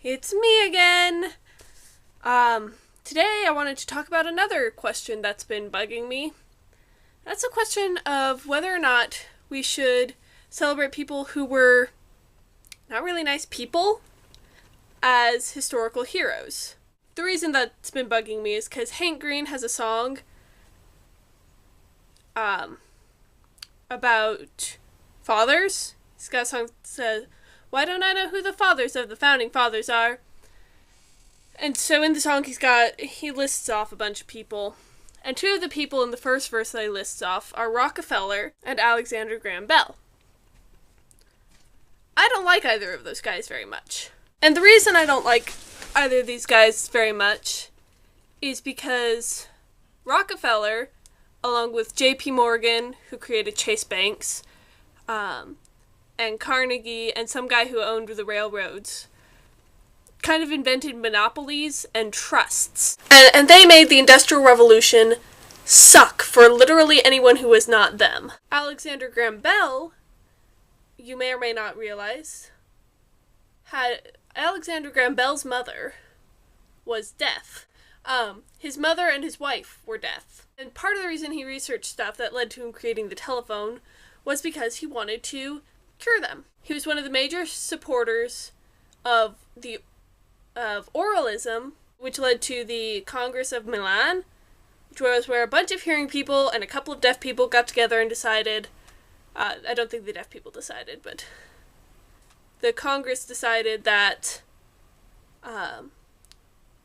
It's me again. Today I wanted to talk about another question that's been bugging me. That's a question of whether or not we should celebrate people who were not really nice people as historical heroes. The reason that's been bugging me is because Hank Green has a song about fathers. He's got a song that says, "Why don't I know who the fathers of the founding fathers are?" And so in the song he lists off a bunch of people. And two of the people in the first verse that he lists off are Rockefeller and Alexander Graham Bell. I don't like either of those guys very much. And the reason I don't like either of these guys very much is because Rockefeller, along with J.P. Morgan, who created Chase Banks, and Carnegie, and some guy who owned the railroads, kind of invented monopolies and trusts. And they made the Industrial Revolution suck for literally anyone who was not them. Alexander Graham Bell, you may or may not realize, Alexander Graham Bell's mother was deaf. His mother and his wife were deaf. And part of the reason he researched stuff that led to him creating the telephone was because he wanted to cure them. He was one of the major supporters of oralism, which led to the Congress of Milan, which was where a bunch of hearing people and a couple of deaf people got together and decided, I don't think the deaf people decided, but the Congress decided that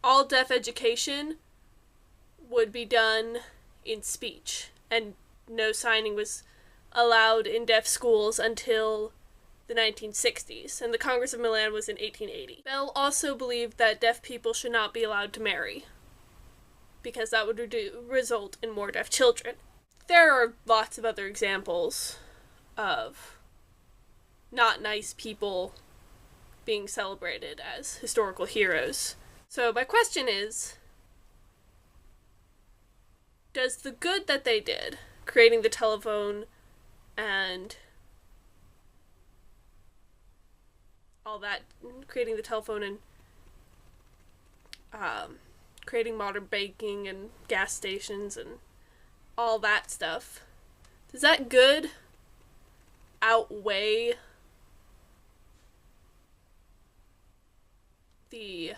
all deaf education would be done in speech, and no signing was allowed in deaf schools until the 1960s, and the Congress of Milan was in 1880. Bell also believed that deaf people should not be allowed to marry, because that would result in more deaf children. There are lots of other examples of not nice people being celebrated as historical heroes. So my question is, does the good that they did, creating the telephone and all that, creating the telephone and creating modern banking and gas stations and all that stuff, does that good outweigh the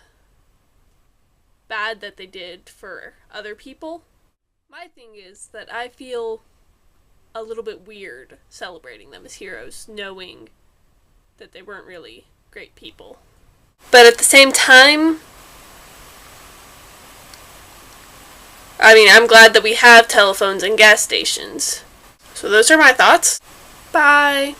bad that they did for other people? My thing is that I feel a little bit weird celebrating them as heroes, knowing that they weren't really great people. But at the same time, I'm glad that we have telephones and gas stations. So those are my thoughts. Bye.